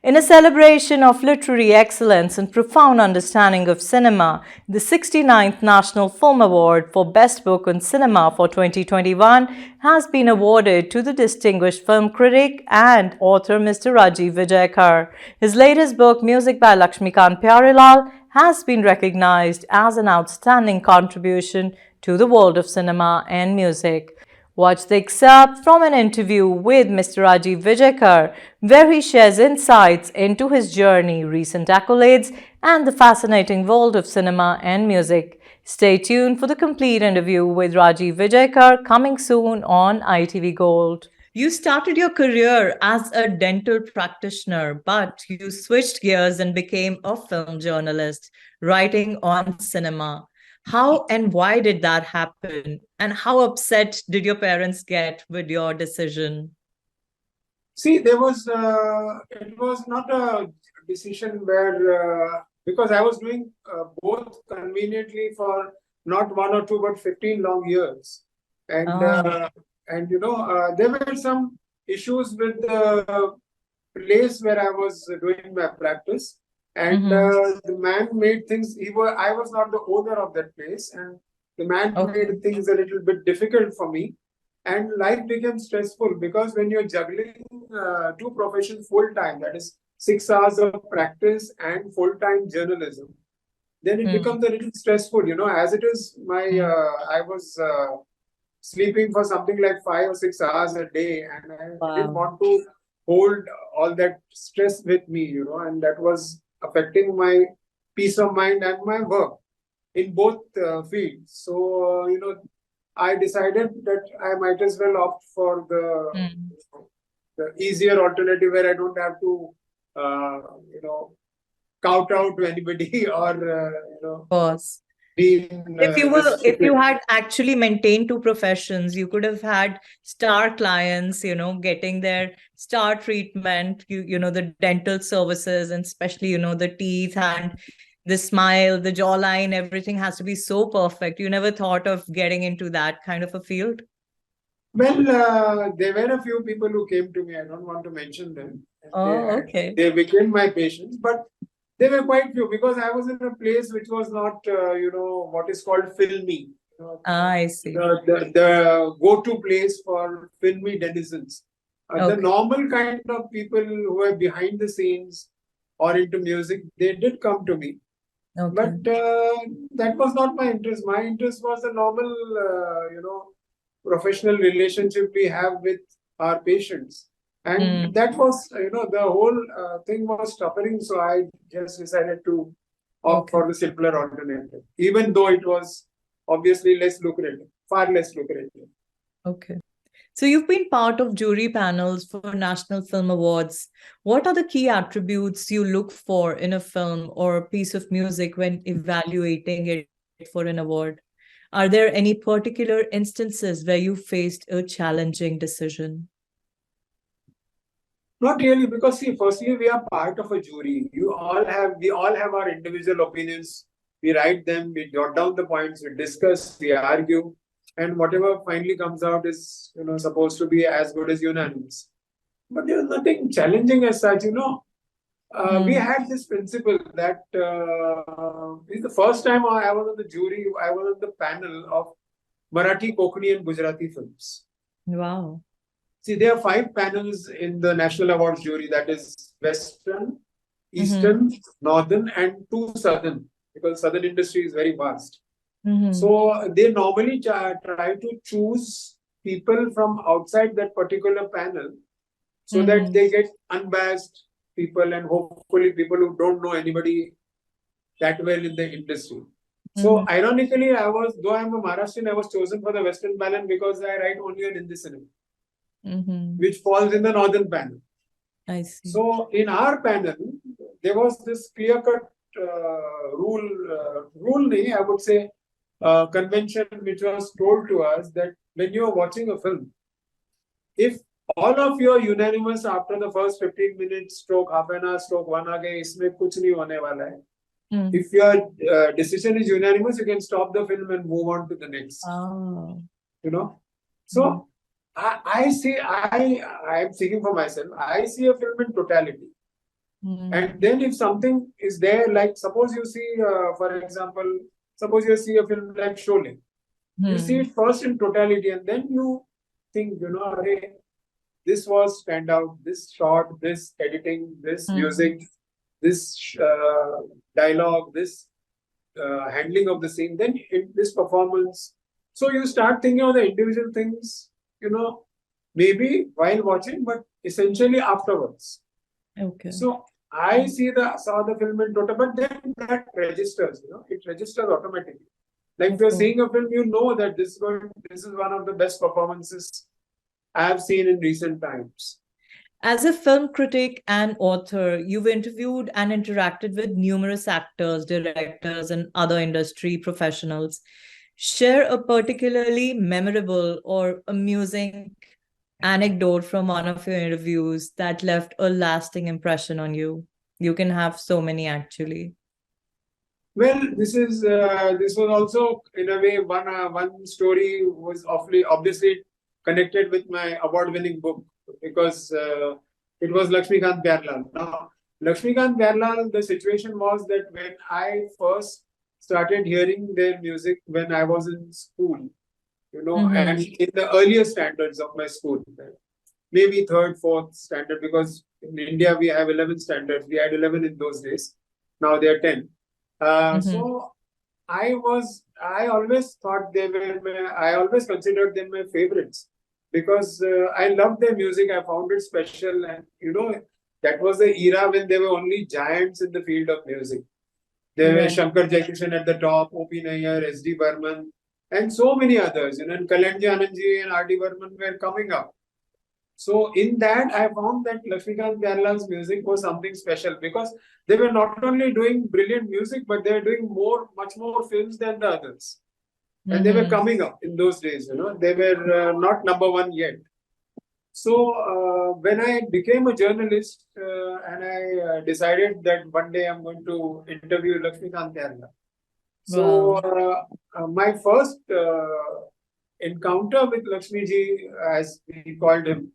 In a celebration of literary excellence and profound understanding of cinema, the 69th National Film Award for Best Book on Cinema for 2021 has been awarded to the distinguished film critic and author Mr. Rajiv Vijayakar. His latest book, Music by Lakshmikant Pyarelal, has been recognized as an outstanding contribution to the world of cinema and music. Watch the excerpt from an interview with Mr. Rajiv Vijayakar, where he shares insights into his journey, recent accolades, and the fascinating world of cinema and music. Stay tuned for the complete interview with Rajiv Vijayakar coming soon on ITV Gold. You started your career as a dental practitioner, but you switched gears and became a film journalist, writing on cinema. How and why did that happen? And how upset did your parents get with your decision? See, it was not a decision where, because I was doing both conveniently for not one or two, but 15 long years. And, Ah. there were some issues with the place where I was doing my practice. And the man made things, I was not the owner of that place. And the man Okay. made things a little bit difficult for me, and life became stressful because when you're juggling two professions full time, that is 6 hours of practice and full time journalism, then it Hmm. becomes a little stressful. As it is, I was sleeping for something like 5 or 6 hours a day, and I didn't Wow. want to hold all that stress with me, and that was affecting my peace of mind and my work in both fields. So, I decided that I might as well opt for Hmm. the easier alternative where I don't have to, uh, count out to anybody or, Of course. be in If you restricted. had actually maintained two professions, you could have had star clients, getting their star treatment, the dental services, and especially, the teeth and the smile, the jawline, everything has to be so perfect. You never thought of getting into that kind of a field? Well, there were a few people who came to me. I don't want to mention them. And Oh, okay. they became my patients, but there were quite few because I was in a place which was not, what is called filmy. I see. The go-to place for filmy denizens. The Okay. normal kind of people who are behind the scenes or into music, they did come to me. Okay. But that was not my interest. My interest was the normal, professional relationship we have with our patients. And Hmm. that was, the whole thing was suffering. So I just decided to opt Okay. for the simpler alternative, even though it was obviously less lucrative, far less lucrative. Okay. So you've been part of jury panels for National Film Awards. What are the key attributes you look for in a film or a piece of music when evaluating it for an award? Are there any particular instances where you faced a challenging decision? Not really, because see, firstly, we are part of a jury. We all have our individual opinions. We write them, we jot down the points, we discuss, we argue, and whatever finally comes out is, supposed to be as good as unanimous. But there was nothing challenging as such, we Hmm. had this principle that it's the first time I was on the jury, I was on the panel of Marathi, Konkani, and Gujarati films. Wow. See, there are 5 panels in the National Awards jury, that is Western, Mm-hmm. Eastern, Northern, and 2 Southern, because Southern industry is very vast. Mm-hmm. So they normally try to choose people from outside that particular panel so that Mm-hmm. they get unbiased people and hopefully people who don't know anybody that well in the industry. Mm-hmm. So ironically, though I'm a Maharashtrian, I was chosen for the Western panel because I write only on Hindi cinema, Mm-hmm. which falls in the Northern panel. I see. So in our panel, there was this clear-cut I would say, convention which was told to us that when you are watching a film, if all of you are unanimous after the first 15 minutes, stroke half an hour, stroke 1 hour, इसमें कुछ नहीं होने वाला है. Mm. If your decision is unanimous, you can stop the film and move on to the next. Oh. You know, so Mm. I am speaking for myself. I see a film in totality. And then if something is there, like suppose you see, for example, suppose you see a film like Sholay, you see it first in totality, and then you think, array, this was standout, this shot, this editing, this music, this dialogue, this handling of the scene, then this performance. So you start thinking of the individual things, maybe while watching, but essentially afterwards. Okay. So I saw the film in total, but then that registers, it registers automatically. Like if you're seeing a film, you know that this is one of the best performances I have seen in recent times. As a film critic and author, you've interviewed and interacted with numerous actors, directors, and other industry professionals. Share a particularly memorable or amusing anecdote from one of your interviews that left a lasting impression on you. You can have so many actually. Well, this was also in a way one story was obviously connected with my award-winning book because it was Lakshmikant Pyarlal. Now, Lakshmikant Pyarlal, the situation was that when I first started hearing their music when I was in school, and in the earlier standards of my school, maybe third, fourth standard, because in India we have 11 standards. We had 11 in those days. Now they are 10. So I always thought I always considered them my favorites because I loved their music. I found it special, and that was the era when there were only giants in the field of music. There were Shankar Jaikishan at the top, O.P. Nayyar, S.D. Burman, and so many others. And Kalanji Anandji and R.D. Burman were coming up. So in that, I found that Lakshmikant Pyarlal's music was something special because they were not only doing brilliant music, but they were doing much more films than the others. And they were coming up in those days, they were not number one yet. So when I became a journalist and I decided that one day I'm going to interview Lakshmikant Pyarlal. So my first encounter with Lakshmiji, as we called him,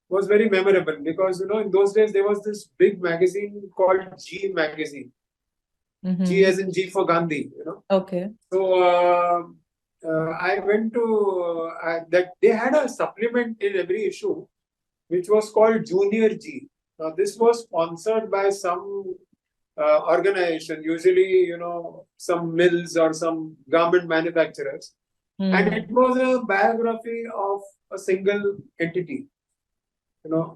was very memorable because, in those days there was this big magazine called G magazine. G as in G for Gandhi, Okay. So I went to that they had a supplement in every issue, which was called Junior G. Now this was sponsored by some organization, usually, some mills or some garment manufacturers. And it was a biography of a single entity.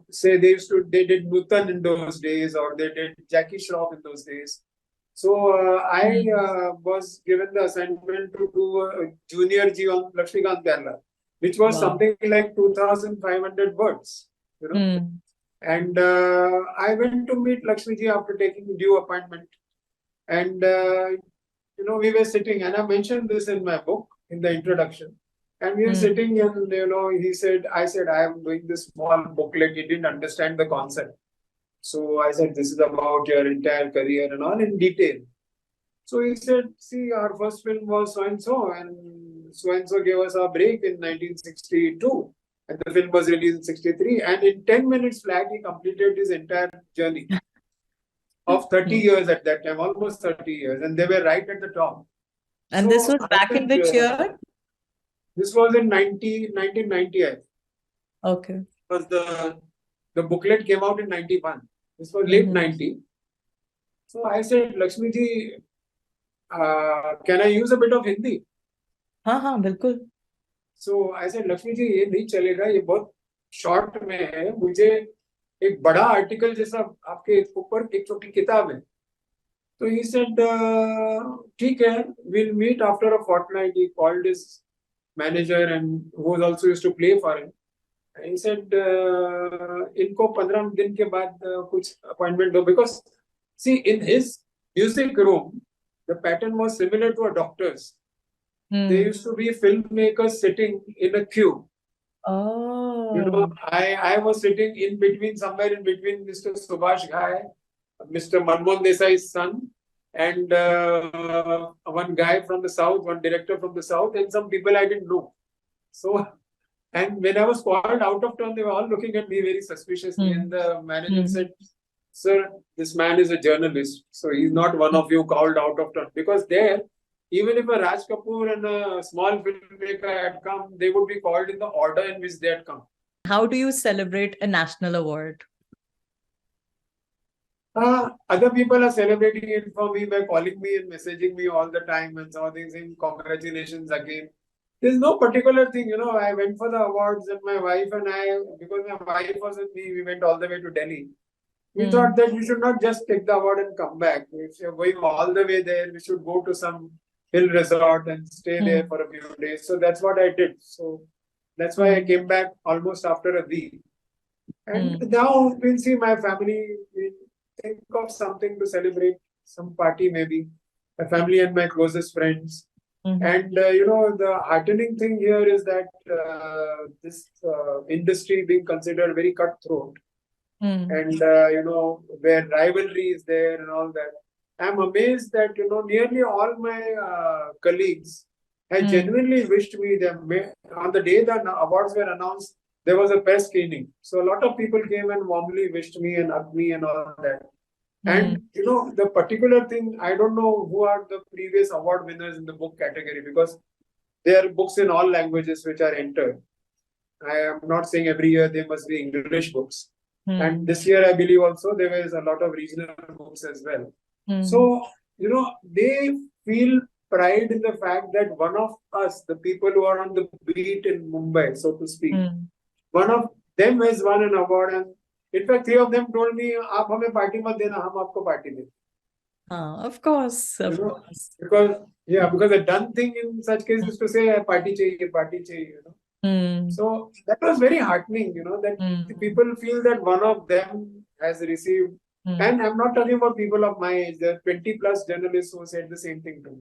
Say they did Nutan in those days, or they did Jackie Shroff in those days. So I was given the assignment to do a Junior G on Lakshmikant Pyarlal, which was something like 2,500 words. And I went to meet Lakshmiji after taking due appointment. And, we were sitting, and I mentioned this in my book, in the introduction. And we were sitting and, I said, I am doing this small booklet. He didn't understand the concept. So I said, this is about your entire career and all in detail. So he said, see, our first film was so-and-so gave us a break in 1962. And the film was released in 63. And in 10 minutes flat, he completed his entire journey of 30 years at that time, almost 30 years. And they were right at the top. And so this was back in which year? This was in 1990, I think. Okay. Because the booklet came out in 91. This was late 90. So I said, Lakshmiji, can I use a bit of Hindi? हाँ, बिल्कुल. So I said, Lakshmiji, ये नहीं चलेगा, ये बहुत short में है. मुझे एक बड़ा article जैसा आपके ऊपर एक छोटी किताब है. So he said, ठीक है, we'll meet after a fortnight. He called his manager and who was also used to play for him. And he said, इनको 15 दिन के बाद कुछ appointment दो, because see, in his music room, the pattern was similar to a doctor's. There used to be filmmakers sitting in a queue. Oh. I was sitting somewhere in between Mr. Subhash Ghai, Mr. Manmohan Desai's son, and one guy from the south, one director from the south, and some people I didn't know. So, and when I was called out of turn, they were all looking at me very suspiciously. And the manager said, sir, this man is a journalist, so he's not one of you called out of turn. Because there, even if a Raj Kapoor and a small filmmaker had come, they would be called in the order in which they had come. How do you celebrate a national award? Other people are celebrating it for me by calling me and messaging me all the time, and some of things saying congratulations again. There's no particular thing, I went for the awards, and my wife and I, because my wife was with me, we went all the way to Delhi. We thought that we should not just take the award and come back. If you're going all the way there, we should go to some hill resort and stay there for a few days. So that's what I did. So that's why I came back almost after a week. And now we'll see my family, we'll think of something to celebrate, some party maybe, my family and my closest friends. And the heartening thing here is that this industry being considered very cutthroat, and where rivalry is there and all that. I'm amazed that nearly all my colleagues had genuinely wished me them. On the day the awards were announced, there was a press screening, so a lot of people came and warmly wished me and hugged me and all that. And the particular thing, I don't know who are the previous award winners in the book category, because there are books in all languages which are entered. I am not saying every year they must be English books. And this year, I believe also there was a lot of regional books as well. So, they feel pride in the fact that one of us, the people who are on the beat in Mumbai, so to speak, one of them has won an award. And in fact, 3 of them told me, "Aap hame party mat dena, hum aapko party denge." Of course, of course. Because a done thing in such cases is to say, party chahiye, party chahiye, So that was very heartening, that the people feel that one of them has received. And I'm not talking about people of my age. There are 20 plus journalists who said the same thing to me.